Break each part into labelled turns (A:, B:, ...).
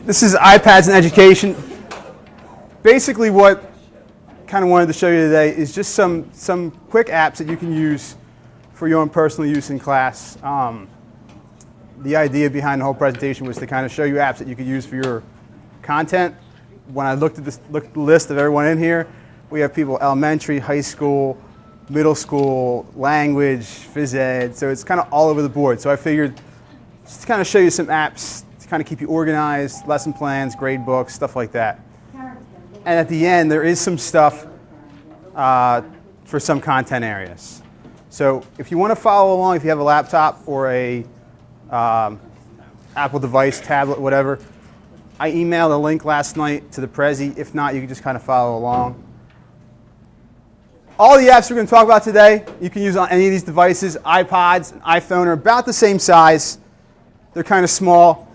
A: This is iPads in education. Basically what I kind of wanted to show you today is just some quick apps that you can use for your own personal use in class. The idea behind the whole presentation was to kind of show you apps that you could use for your content. When I looked at the list of everyone in here, we have people elementary, high school, middle school, language, phys ed, so it's kind of all over the board. So I figured just to kind of show you some apps to kind of keep you organized, lesson plans, grade books, stuff like that. And at the end, there is some stuff for some content areas. So if you want to follow along, if you have a laptop or a Apple device, tablet, whatever, I emailed a link last night to the Prezi. If not, you can just kind of follow along. All the apps we're going to talk about today, you can use on any of these devices. iPods and iPhone are about the same size. They're kind of small.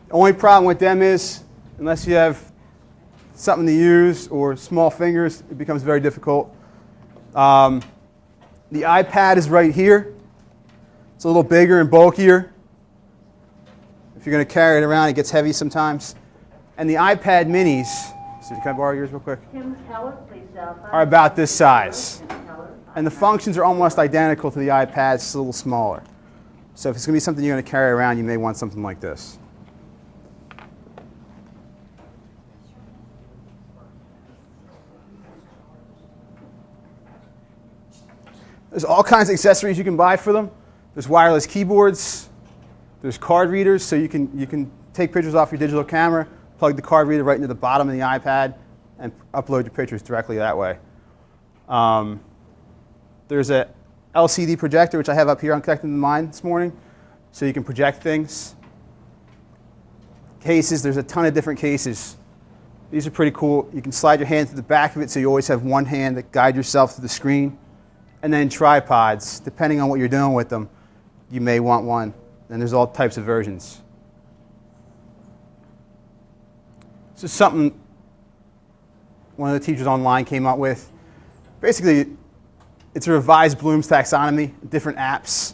A: The only problem with them is, unless you have something to use or small fingers, it becomes very difficult. The iPad is right here. It's a little bigger and bulkier. If you're going to carry it around, it gets heavy sometimes. And the iPad minis, so can I borrow yours real quick? Are about this size. And the functions are almost identical to the iPad, it's a little smaller. So if it's going to be something you're going to carry around, you may want something like this. There's all kinds of accessories you can buy for them. There's wireless keyboards. There's card readers, so you can take pictures off your digital camera, plug the card reader right into the bottom of the iPad, and upload your pictures directly that way. There's a LCD projector, which I have up here. I'm connecting to mine this morning, so you can project things. Cases, there's a ton of different cases. These are pretty cool. You can slide your hand to the back of it, so you always have one hand that guides yourself to the screen. And then tripods, depending on what you're doing with them, you may want one. And there's all types of versions. This is something one of the teachers online came up with. Basically, it's a revised Bloom's Taxonomy, different apps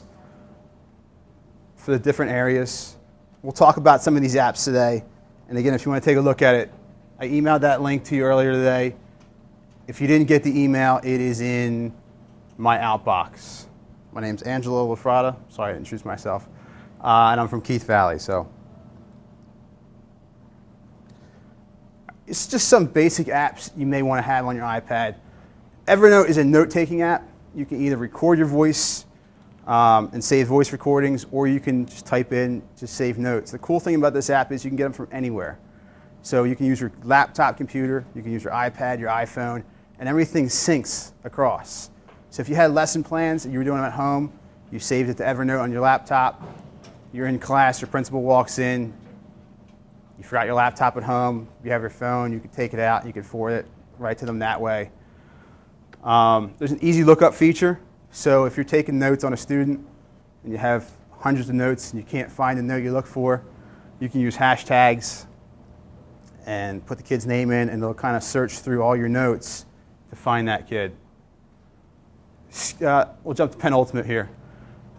A: for the different areas. We'll talk about some of these apps today. And again, if you want to take a look at it, I emailed that link to you earlier today. If you didn't get the email, it is in my outbox. My name's Angelo, LaFratta. Sorry, I didn't introduce myself. And I'm from Keith Valley. So it's just some basic apps you may want to have on your iPad. Evernote is a note-taking app. You can either record your voice and save voice recordings, or you can just type in, just save notes. The cool thing about this app is you can get them from anywhere. So you can use your laptop computer, you can use your iPad, your iPhone, and everything syncs across. So if you had lesson plans and you were doing them at home, you saved it to Evernote on your laptop. You're in class, your principal walks in, you forgot your laptop at home, you have your phone, you can take it out, you can forward it right to them that way. There's an easy lookup feature. So if you're taking notes on a student and you have hundreds of notes and you can't find the note you look for, you can use hashtags and put the kid's name in, and they'll kind of search through all your notes to find that kid. We'll jump to Penultimate here.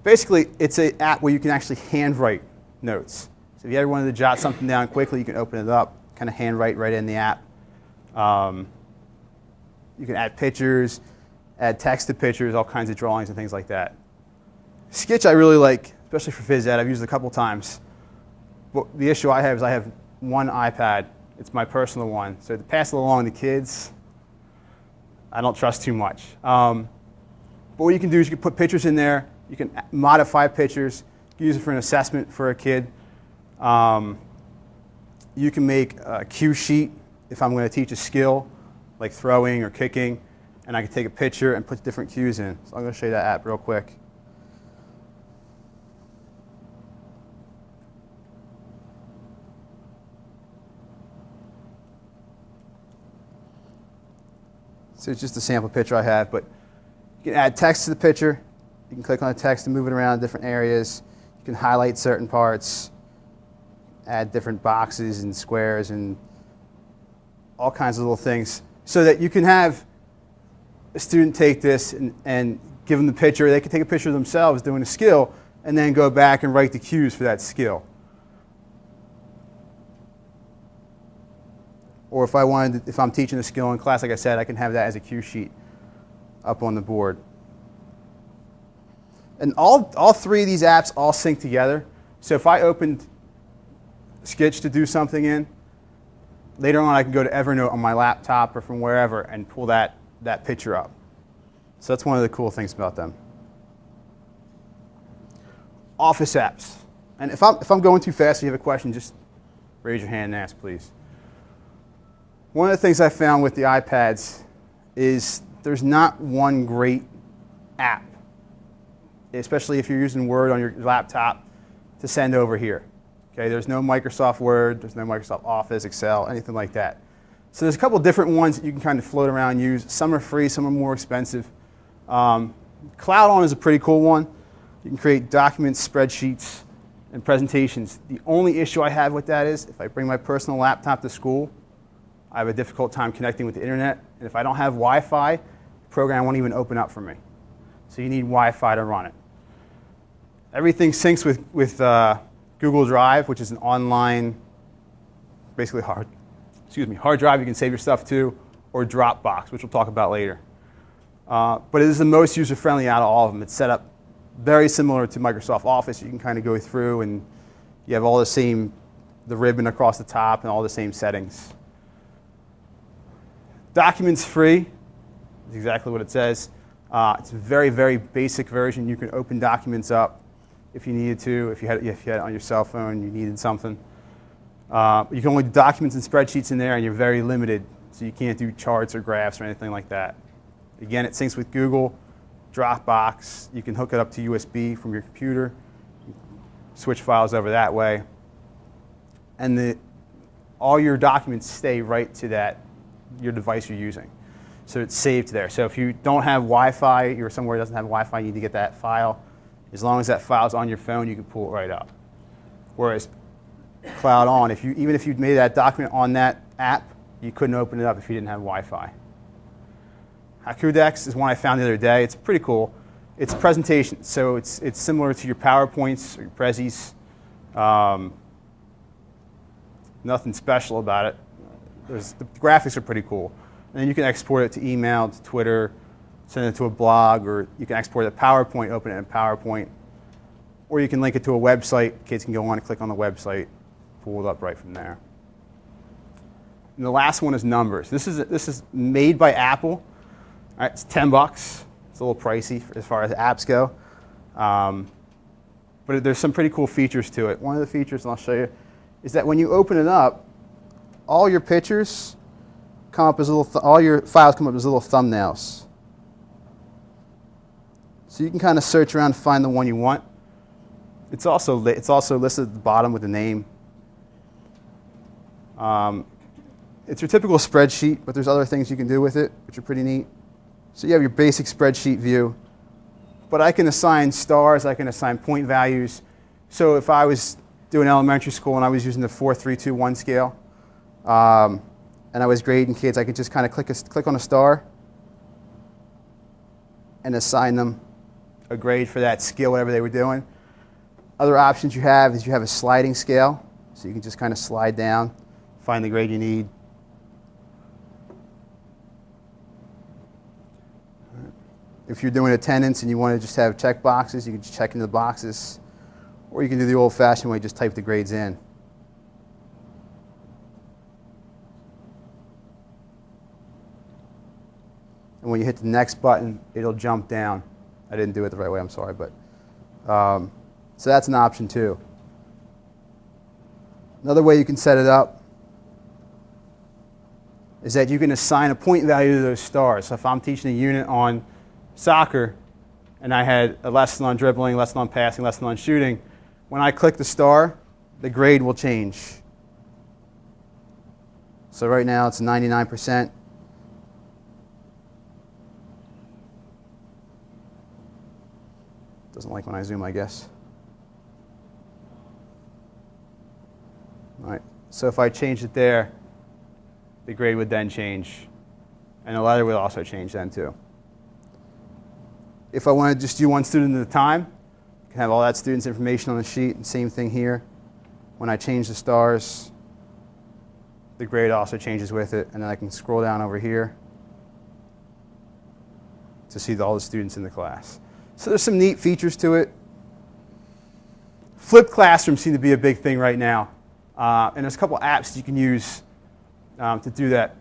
A: Basically, it's an app where you can actually handwrite notes. So if you ever wanted to jot something down quickly, you can open it up, kind of handwrite right in the app. You can add pictures, add text to pictures, all kinds of drawings and things like that. Sketch I really like, especially for phys ed. I've used it a couple times. But the issue I have is I have one iPad. It's my personal one. So to pass it along to kids, I don't trust too much. But what you can do is you can put pictures in there. You can modify pictures. You can use it for an assessment for a kid. You can make a cue sheet if I'm going to teach a skill, like throwing or kicking, and I can take a picture and put different cues in. So I'm going to show you that app real quick. So it's just a sample picture I have, but you can add text to the picture. You can click on the text and move it around different areas. You can highlight certain parts, add different boxes and squares and all kinds of little things, so that you can have a student take this and give them the picture. They can take a picture of themselves doing a skill and then go back and write the cues for that skill. Or if I'm teaching a skill in class, like I said, I can have that as a cue sheet up on the board. And all three of these apps all sync together. So if I opened Sketch to do something in, later on I can go to Evernote on my laptop or from wherever and pull that picture up. So that's one of the cool things about them. Office apps. And if I'm going too fast or you have a question, just raise your hand and ask, please. One of the things I found with the iPads is there's not one great app, especially if you're using Word on your laptop, to send over here. Okay, there's no Microsoft Word, there's no Microsoft Office, Excel, anything like that. So there's a couple different ones that you can kind of float around and use. Some are free, some are more expensive. CloudOn is a pretty cool one. You can create documents, spreadsheets, and presentations. The only issue I have with that is if I bring my personal laptop to school, I have a difficult time connecting with the internet. And if I don't have Wi-Fi, the program won't even open up for me. So you need Wi-Fi to run it. Everything syncs with Google Drive, which is an online, basically hard drive you can save your stuff to, or Dropbox, which we'll talk about later. But it is the most user-friendly out of all of them. It's set up very similar to Microsoft Office. You can kind of go through and you have all the ribbon across the top and all the same settings. Documents free is exactly what it says. It's a very, very basic version. You can open documents up if you needed to, if you had it on your cell phone, you needed something. You can only do documents and spreadsheets in there, and you're very limited, so you can't do charts or graphs or anything like that. Again, it syncs with Google, Dropbox. You can hook it up to USB from your computer, switch files over that way, and all your documents stay right to your device you're using. So it's saved there. So if you don't have Wi-Fi, you're somewhere that doesn't have Wi-Fi, you need to get that file. As long as that file's on your phone, you can pull it right up. Whereas CloudOn, even if you made that document on that app, you couldn't open it up if you didn't have Wi-Fi. Hakudex is one I found the other day. It's pretty cool. It's presentation, so it's similar to your PowerPoints or your Prezis. Nothing special about it. The graphics are pretty cool. And then you can export it to email, to Twitter, send it to a blog, or you can export it to PowerPoint, open it in PowerPoint. Or you can link it to a website. Kids can go on and click on the website, pull it up right from there. And the last one is Numbers. This is made by Apple. All right, it's $10. It's a little pricey as far as apps go. But there's some pretty cool features to it. One of the features, and I'll show you, is that when you open it up, all your pictures come up as all your files come up as little thumbnails. So you can kind of search around to find the one you want. It's also listed at the bottom with the name. It's your typical spreadsheet, but there's other things you can do with it, which are pretty neat. So you have your basic spreadsheet view, but I can assign stars, I can assign point values. So if I was doing elementary school and I was using the 4-3-2-1 scale, and I was grading kids, I could just kind of click on a star and assign them a grade for that skill, whatever they were doing. Other options you have is you have a sliding scale, so you can just kind of slide down, find the grade you need. If you're doing attendance and you want to just have check boxes, you can just check into the boxes. Or you can do the old-fashioned way, just type the grades in. And when you hit the next button, it'll jump down. I didn't do it the right way, I'm sorry. But so that's an option too. Another way you can set it up is that you can assign a point value to those stars. So if I'm teaching a unit on soccer and I had a lesson on dribbling, lesson on passing, lesson on shooting, when I click the star, the grade will change. So right now it's 99%. Doesn't like when I zoom, I guess. All right. So if I changed it there, the grade would then change. And the letter would also change then too. If I want to just do one student at a time, I can have all that student's information on the sheet. And same thing here. When I change the stars, The grade also changes with it, and then I can scroll down over here to see all the students in the class. So there's some neat features to it. Flipped classrooms seem to be a big thing right now, and there's a couple apps you can use to do that.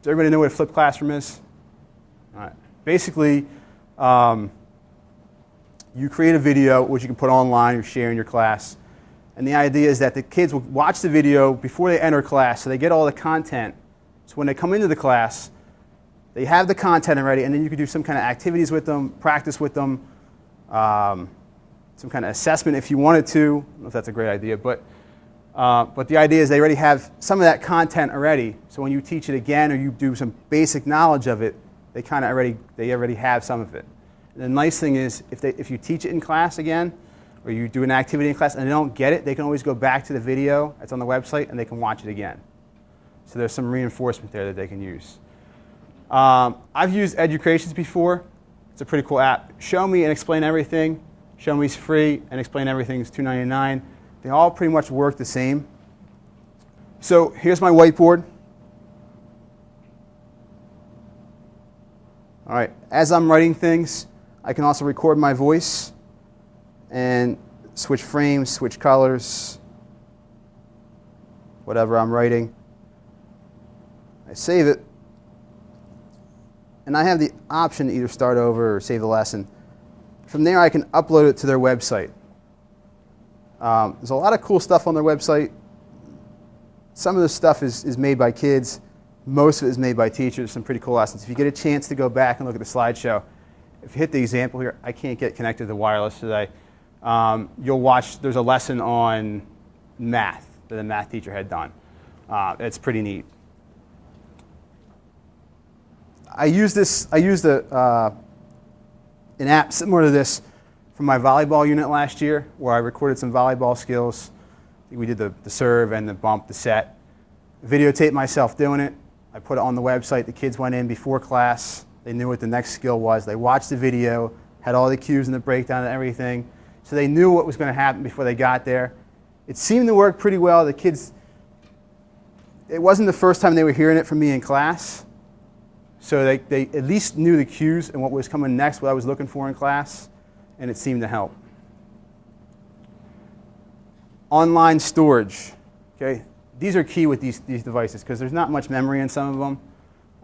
A: Does everybody know what a flipped classroom is? All right. Basically, you create a video which you can put online or share in your class. And the idea is that the kids will watch the video before they enter class, so they get all the content. So when they come into the class, they have the content already, and then you can do some kind of activities with them, practice with them, some kind of assessment if you wanted to. I don't know if that's a great idea, but the idea is they already have some of that content already. So when you teach it again or you do some basic knowledge of it, they already have some of it. And the nice thing is if you teach it in class again, or you do an activity in class and they don't get it, they can always go back to the video that's on the website and they can watch it again. So there's some reinforcement there that they can use. I've used Educations before. It's a pretty cool app. Show Me and Explain Everything. Show Me is free and Explain Everything is $2.99. They all pretty much work the same. So here's my whiteboard. All right, as I'm writing things, I can also record my voice and switch frames, switch colors, whatever I'm writing. I save it, and I have the option to either start over or save the lesson. From there, I can upload it to their website. There's a lot of cool stuff on their website. Some of the stuff is made by kids. Most of it is made by teachers. Some pretty cool lessons. If you get a chance to go back and look at the slideshow, if you hit the example here, I can't get connected to wireless today. You'll watch, there's a lesson on math that the math teacher had done. It's pretty neat. I used an app similar to this for my volleyball unit last year, where I recorded some volleyball skills. We did the serve and the bump, the set. Videotaped myself doing it. I put it on the website. The kids went in before class. They knew what the next skill was. They watched the video, had all the cues and the breakdown and everything. So they knew what was going to happen before they got there. It seemed to work pretty well. The kids, it wasn't the first time they were hearing it from me in class. So they at least knew the cues and what was coming next, what I was looking for in class, and it seemed to help. Online storage. Okay? These are key with these devices because there's not much memory in some of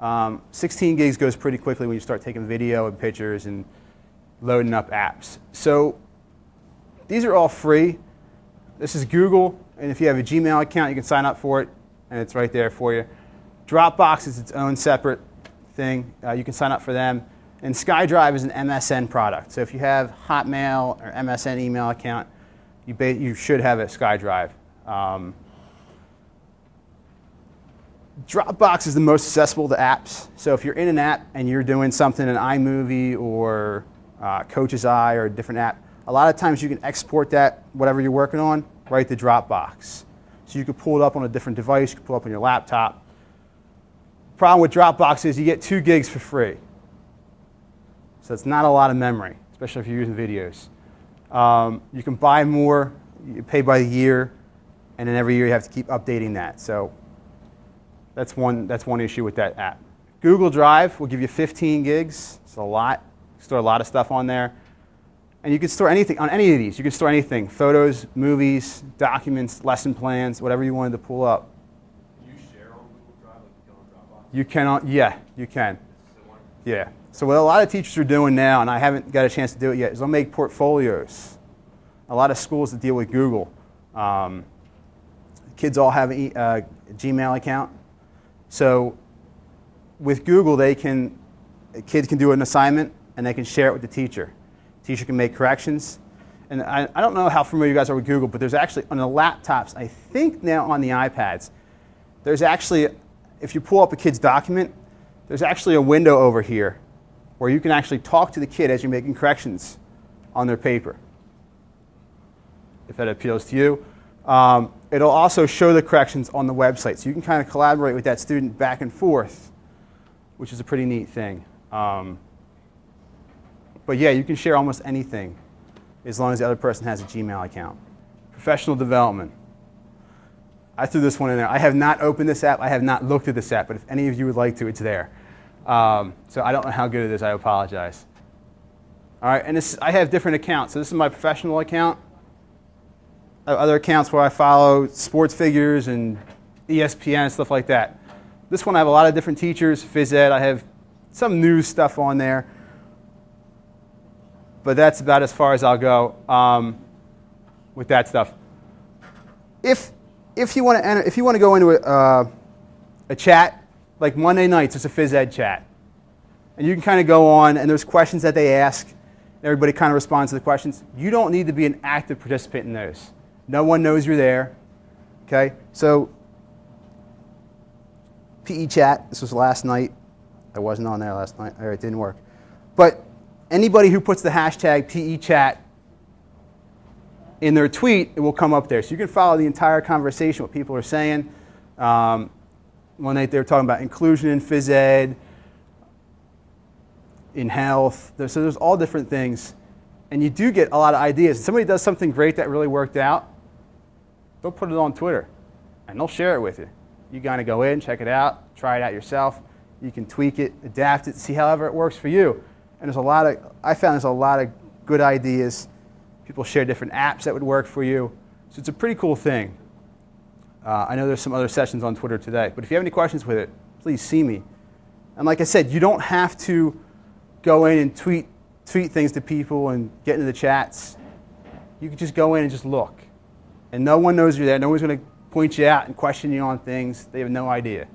A: them. 16 gigs goes pretty quickly when you start taking video and pictures and loading up apps. So these are all free. This is Google, and if you have a Gmail account, you can sign up for it, and it's right there for you. Dropbox is its own separate thing. You can sign up for them. And SkyDrive is an MSN product. So if you have Hotmail or MSN email account, you should have a SkyDrive. Dropbox is the most accessible to apps. So if you're in an app and you're doing something in iMovie or Coach's Eye or a different app, a lot of times you can export that, whatever you're working on, right to Dropbox. So you can pull it up on a different device, you can pull it up on your laptop. Problem with Dropbox is you get 2 gigs for free. So it's not a lot of memory, especially if you're using videos. You can buy more, you pay by the year, and then every year you have to keep updating that. So that's one issue with that app. Google Drive will give you 15 gigs. It's a lot. You can store a lot of stuff on there. And you can store anything on any of these. You can store anything: photos, movies, documents, lesson plans, whatever you wanted to pull up.
B: Can you share on Google Drive like you can on Dropbox?
A: You cannot. Yeah, you can. Yeah. So what a lot of teachers are doing now, and I haven't got a chance to do it yet, is they'll make portfolios. A lot of schools that deal with Google. Kids all have a Gmail account. So with Google, kids can do an assignment and they can share it with the teacher. Teacher can make corrections. And I don't know how familiar you guys are with Google, but there's actually, on the laptops, I think now on the iPads, there's actually, if you pull up a kid's document, there's actually a window over here where you can actually talk to the kid as you're making corrections on their paper, if that appeals to you. It'll also show the corrections on the website, so you can kind of collaborate with that student back and forth, which is a pretty neat thing. But yeah, you can share almost anything as long as the other person has a Gmail account. Professional development. I threw this one in there. I have not opened this app. I have not looked at this app, but if any of you would like to, it's there. So I don't know how good it is. I apologize. All right, and I have different accounts. So this is my professional account. I have other accounts where I follow sports figures and ESPN and stuff like that. This one I have a lot of different teachers, phys ed. I have some news stuff on there. But that's about as far as I'll go with that stuff. If you want to go into a chat, like Monday nights, it's a phys ed chat, and you can kind of go on, and there's questions that they ask. Everybody kind of responds to the questions. You don't need to be an active participant in those. No one knows you're there. Okay, so PE chat. This was last night. I wasn't on there last night. All right, it didn't work. But anybody who puts the hashtag PE chat in their tweet, it will come up there. So you can follow the entire conversation, what people are saying. One night they were talking about inclusion in phys ed, in health. So there's all different things. And you do get a lot of ideas. If somebody does something great that really worked out, they'll put it on Twitter, and they'll share it with you. You kind of go in, check it out, try it out yourself. You can tweak it, adapt it, see however it works for you. And I found there's a lot of good ideas. People share different apps that would work for you. So it's a pretty cool thing. I know there's some other sessions on Twitter today. But if you have any questions with it, please see me. And like I said, you don't have to go in and tweet things to people and get into the chats. You can just go in and just look. And no one knows you're there. No one's going to point you out and question you on things. They have no idea.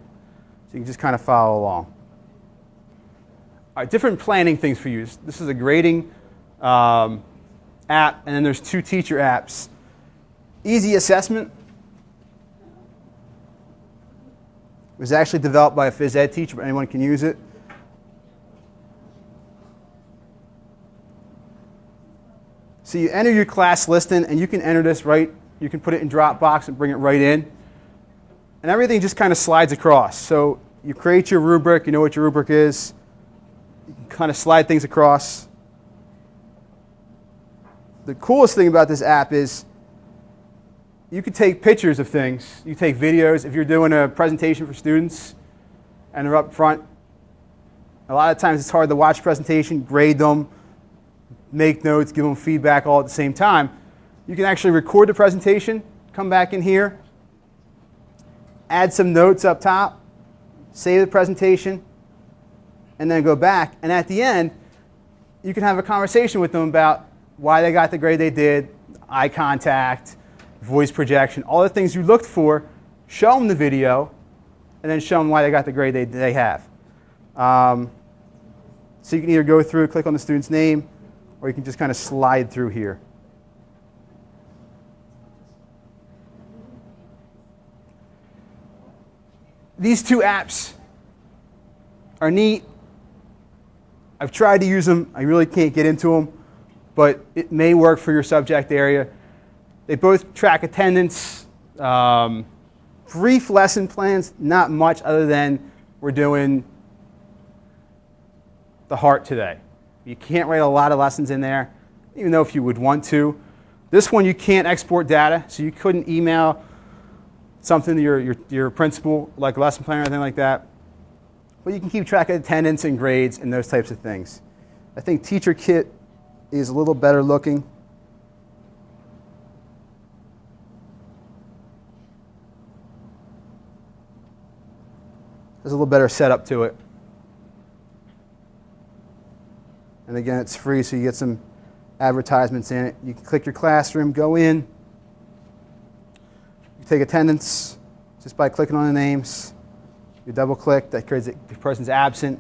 A: So you can just kind of follow along. All right, different planning things for you. This is a grading app, and then there's 2 teacher apps. Easy Assessment. It was actually developed by a phys ed teacher, but anyone can use it. So you enter your class listing, and you can enter this right. You can put it in Dropbox and bring it right in. And everything just kind of slides across. So you create your rubric. You know what your rubric is. You can kind of slide things across. The coolest thing about this app is you can take pictures of things. You take videos. If you're doing a presentation for students and they're up front, a lot of times it's hard to watch the presentation, grade them, make notes, give them feedback all at the same time. You can actually record the presentation, come back in here, add some notes up top, save the presentation, and then go back. And at the end, you can have a conversation with them about why they got the grade they did, eye contact, voice projection, all the things you looked for. Show them the video, and then show them why they got the grade they have. So you can either go through, click on the student's name, or you can just kind of slide through here. These 2 apps are neat. I've tried to use them. I really can't get into them, but it may work for your subject area. They both track attendance, brief lesson plans, not much other than we're doing the heart today. You can't write a lot of lessons in there, even though if you would want to. This one you can't export data, so you couldn't email something to your principal, like a lesson plan or anything like that. But you can keep track of attendance and grades and those types of things. I think Teacher Kit is a little better looking. There's a little better setup to it. And again, it's free, so you get some advertisements in it. You can click your classroom, go in. You take attendance just by clicking on the names. You double click, that creates the person's absent.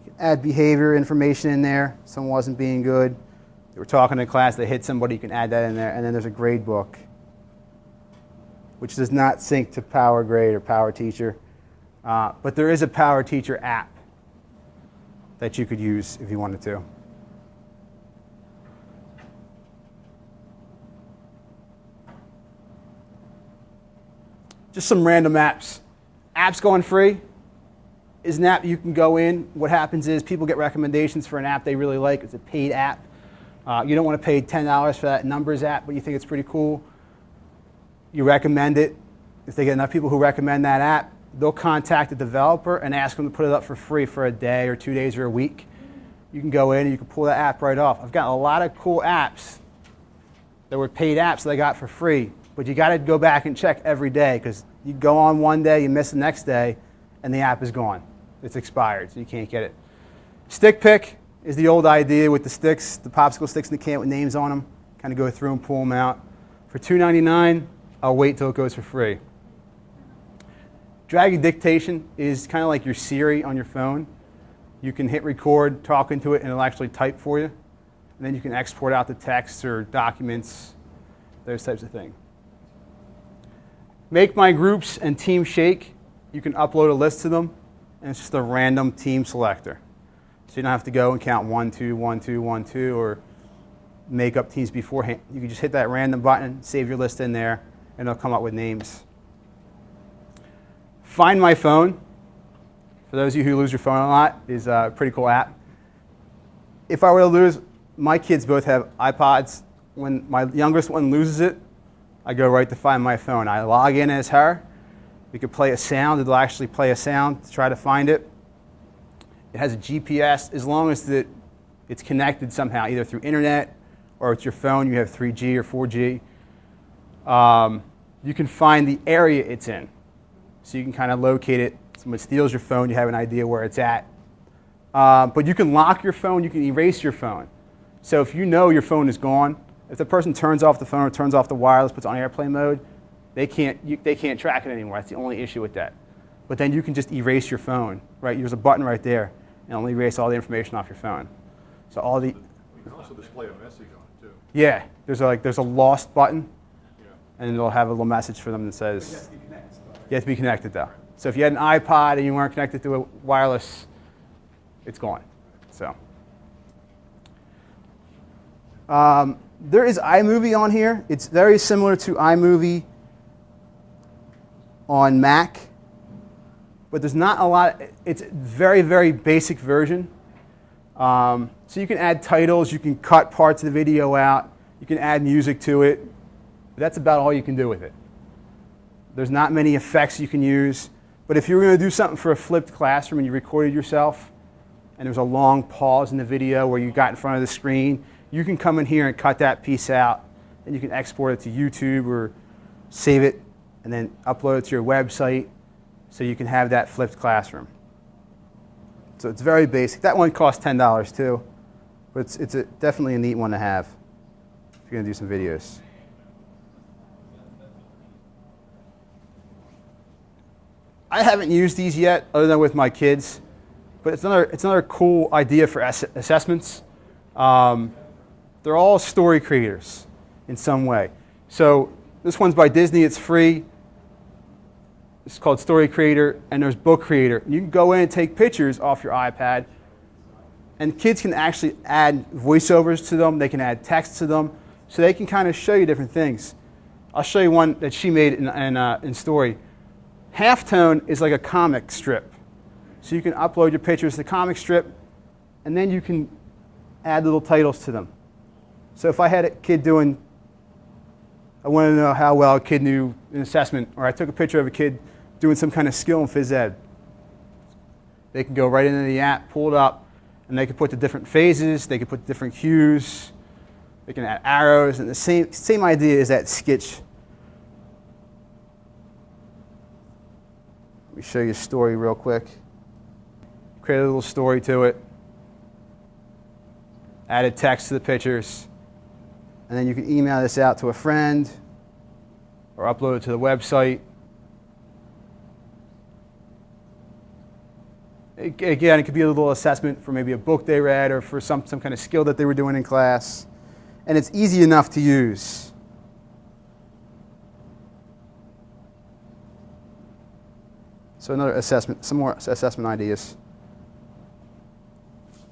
A: You can add behavior information in there. Someone wasn't being good. They were talking in class, they hit somebody, you can add that in there. And then there's a grade book, which does not sync to Power Grade or Power Teacher. But there is a Power Teacher app that you could use if you wanted to. Just some random apps. Apps going free is an app you can go in. What happens is people get recommendations for an app they really like. It's a paid app. You don't want to pay $10 for that Numbers app, but you think it's pretty cool. You recommend it. If they get enough people who recommend that app, they'll contact the developer and ask them to put it up for free for a day or 2 days or a week. You can go in and you can pull that app right off. I've got a lot of cool apps that were paid apps that I got for free, but you got to go back and check every day because you go on one day, you miss the next day, and the app is gone. It's expired, so you can't get it. Stick pick is the old idea with the sticks, the popsicle sticks in the can with names on them. Kind of go through and pull them out. For $2.99, I'll wait till it goes for free. Dragon dictation is kind of like your Siri on your phone. You can hit record, talk into it, and it'll actually type for you. And then you can export out the text or documents, those types of things. Make My Groups and Team Shake. You can upload a list to them, and it's just a random team selector. So you don't have to go and count 1, 2, 1, 2, 1, 2, or make up teams beforehand. You can just hit that random button, save your list in there, and it'll come up with names. Find My Phone, for those of you who lose your phone a lot, is a pretty cool app. If I were to lose, my kids both have iPods. When my youngest one loses it, I go right to Find My Phone. I log in as her. We could play a sound. It'll actually play a sound to try to find it. It has a GPS. As long as it's connected somehow, either through internet or with your phone, you have 3G or 4G. You can find the area it's in. So you can kind of locate it. Someone steals your phone, you have an idea where it's at. But you can lock your phone, you can erase your phone. So if you know your phone is gone, if the person turns off the phone or turns off the wireless, puts it on airplane mode, they can't track it anymore. That's the only issue with that. But then you can just erase your phone, right? There's a button right there, and it'll erase all the information off your phone. So all the...
C: You can also display a message on it too.
A: Yeah, there's a lost button, and it'll have a little message for them that says... You have to be connected though. So if you had an iPod and you weren't connected to a wireless, it's gone. So there is iMovie on here. It's very similar to iMovie on Mac, but there's not a lot. It's a very, very basic version. So you can add titles, you can cut parts of the video out, you can add music to it. But that's about all you can do with it. There's not many effects you can use. But if you were going to do something for a flipped classroom and you recorded yourself, and there was a long pause in the video where you got in front of the screen, you can come in here and cut that piece out, and you can export it to YouTube or save it and then upload it to your website so you can have that flipped classroom. So it's very basic. That one costs $10 too, but it's definitely a neat one to have if you're going to do some videos. I haven't used these yet, other than with my kids, but it's another cool idea for assessments. They're all story creators in some way. So this one's by Disney, it's free. It's called Story Creator, and there's Book Creator. You can go in and take pictures off your iPad, and kids can actually add voiceovers to them, they can add text to them, so they can kind of show you different things. I'll show you one that she made in Story. Halftone is like a comic strip. So you can upload your pictures to the comic strip, and then you can add little titles to them. So if I had a kid I wanted to know how well a kid knew an assessment, or I took a picture of a kid doing some kind of skill in phys ed. They can go right into the app, pull it up, and they can put the different phases, they can put the different cues, they can add arrows, and the same idea is that sketch. Let me show you a story real quick. Create a little story to it. Added text to the pictures. And then you can email this out to a friend or upload it to the website. Again, it could be a little assessment for maybe a book they read or for some kind of skill that they were doing in class. And it's easy enough to use. So another assessment, some more assessment ideas.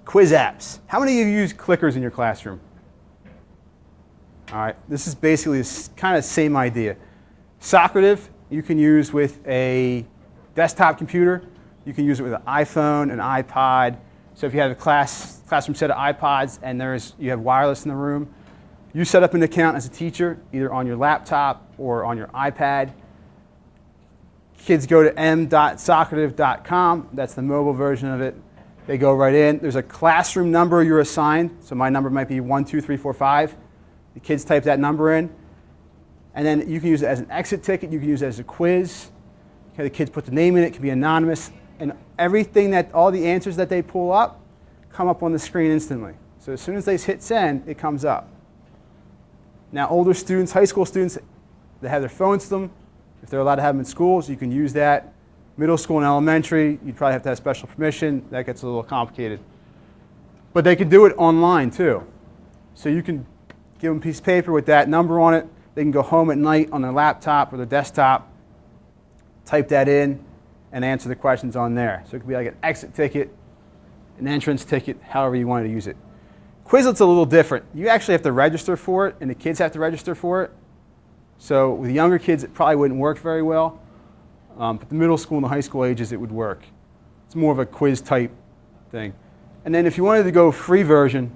A: Quiz apps. How many of you use clickers in your classroom? All right, this is basically kind of the same idea. Socrative, you can use with a desktop computer. You can use it with an iPhone, an iPod. So if you have a classroom set of iPods and you have wireless in the room, you set up an account as a teacher, either on your laptop or on your iPad. Kids go to m.socrative.com. That's the mobile version of it. They go right in. There's a classroom number you're assigned. So my number might be 12345. The kids type that number in. And then you can use it as an exit ticket. You can use it as a quiz. Okay, the kids put the name in it. It can be anonymous. And everything all the answers that they pull up come up on the screen instantly. So as soon as they hit send, it comes up. Now older students, high school students, they have their phones to them. If they're allowed to have them in schools, you can use that. Middle school and elementary, you'd probably have to have special permission. That gets a little complicated. But they can do it online too. So you can give them a piece of paper with that number on it. They can go home at night on their laptop or their desktop, type that in, and answer the questions on there. So it could be like an exit ticket, an entrance ticket, however you wanted to use it. Quizlet's a little different. You actually have to register for it, and the kids have to register for it. So with younger kids, it probably wouldn't work very well. But the middle school and the high school ages, it would work. It's more of a quiz type thing. And then if you wanted to go free version,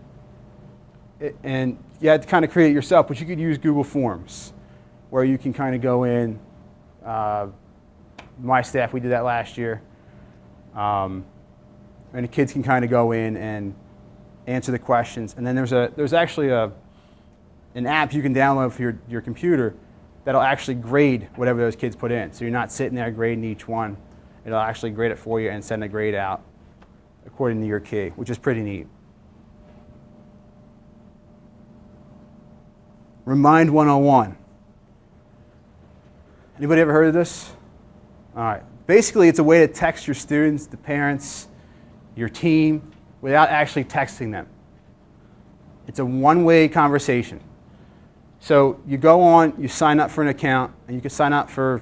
A: and you had to kind of create it yourself, but you could use Google Forms, where you can kind of go in. My staff, we did that last year. And the kids can kind of go in and answer the questions. And then there's actually an app you can download for your computer that'll actually grade whatever those kids put in. So you're not sitting there grading each one. It'll actually grade it for you and send a grade out according to your key, which is pretty neat. Remind 101. Anybody ever heard of this? All right. Basically, it's a way to text your students, the parents, your team, without actually texting them. It's a one-way conversation. So you go on, you sign up for an account, and you can sign up for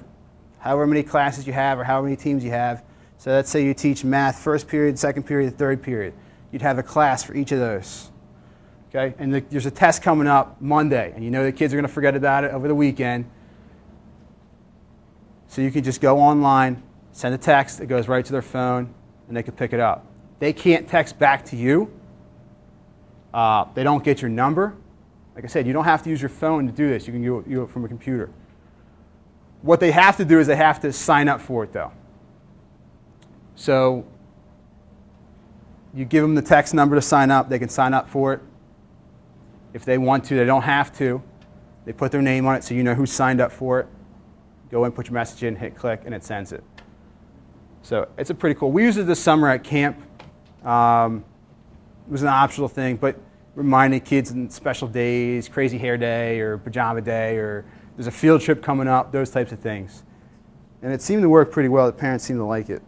A: however many classes you have or however many teams you have. So let's say you teach math first period, second period, third period. You'd have a class for each of those. Okay? And there's a test coming up Monday, and you know the kids are going to forget about it over the weekend. So you can just go online, send a text, it goes right to their phone, and they can pick it up. They can't text back to you. They don't get your number. Like I said, you don't have to use your phone to do this. You can do it from a computer. What they have to do is they have to sign up for it, though. So you give them the text number to sign up. They can sign up for it. If they want to, they don't have to. They put their name on it so you know who signed up for it. Go in, put your message in, hit click, and it sends it. So it's a pretty cool. We used it this summer at camp. It was an optional thing, but reminding kids on special days, crazy hair day or pajama day, or there's a field trip coming up, those types of things. And it seemed to work pretty well. The parents seemed to like it.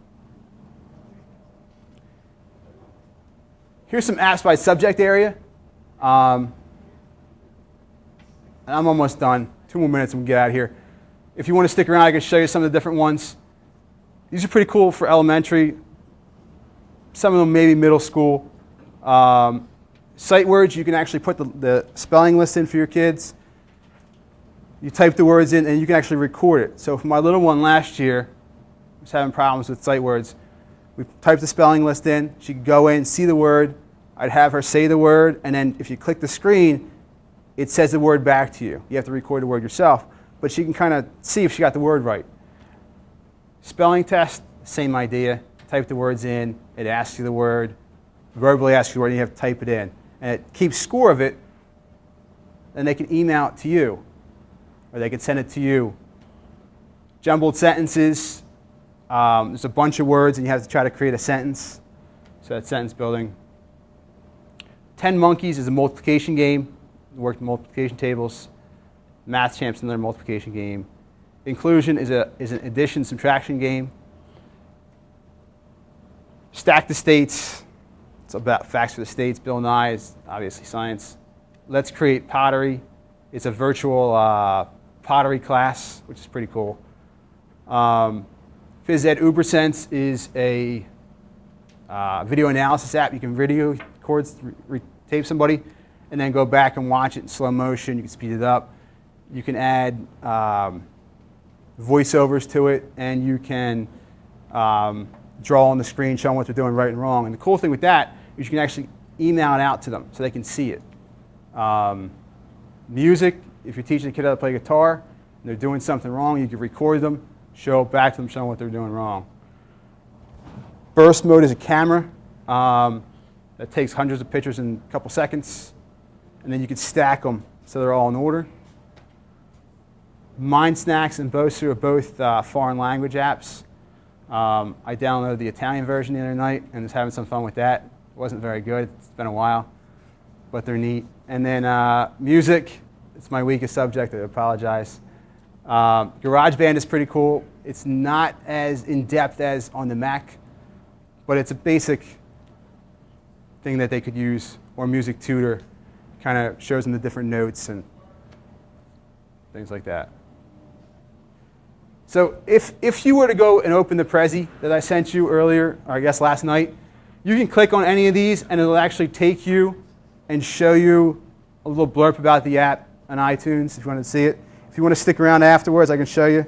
A: Here's some apps by subject area. And I'm almost done. 2 more minutes and we'll get out of here. If you want to stick around, I can show you some of the different ones. These are pretty cool for elementary. Some of them maybe middle school. Sight words, you can actually put the spelling list in for your kids. You type the words in and you can actually record it. So for my little one last year, was having problems with sight words. We typed the spelling list in. She could go in, see the word. I'd have her say the word, and then if you click the screen, it says the word back to you. You have to record the word yourself, but she can kind of see if she got the word right. Spelling test, same idea. Type the words in, it asks you the word, verbally asks you the word, and you have to type it in. And it keeps score of it, and they can email it to you, or they can send it to you. Jumbled sentences, there's a bunch of words, and you have to try to create a sentence. So that's sentence building. 10 Monkeys is a multiplication game. We worked with multiplication tables. Math Champ's another multiplication game. Inclusion is an addition subtraction game. Stack the States. It's about facts for the states. Bill Nye is obviously science. Let's Create Pottery. It's a virtual pottery class, which is pretty cool. Phys Ed UberSense is a video analysis app. You can video record, tape somebody, and then go back and watch it in slow motion. You can speed it up. You can add voiceovers to it, and you can draw on the screen, show them what they're doing right and wrong. And the cool thing with that is you can actually email it out to them so they can see it. Music, if you're teaching a kid how to play guitar and they're doing something wrong, you can record them, show it back to them, showing what they're doing wrong. Burst mode is a camera that takes hundreds of pictures in a couple seconds, and then you can stack them so they're all in order. Mind Snacks and Bosu are both foreign language apps. I downloaded the Italian version the other night and was having some fun with that. It wasn't very good. It's been a while, but they're neat. And then music, it's my weakest subject. I apologize. GarageBand is pretty cool. It's not as in-depth as on the Mac, but it's a basic thing that they could use. Or Music Tutor kind of shows them the different notes and things like that. So if you were to go and open the Prezi that I sent you earlier, or I guess last night, you can click on any of these and it'll actually take you and show you a little blurb about the app on iTunes if you want to see it. If you want to stick around afterwards, I can show you.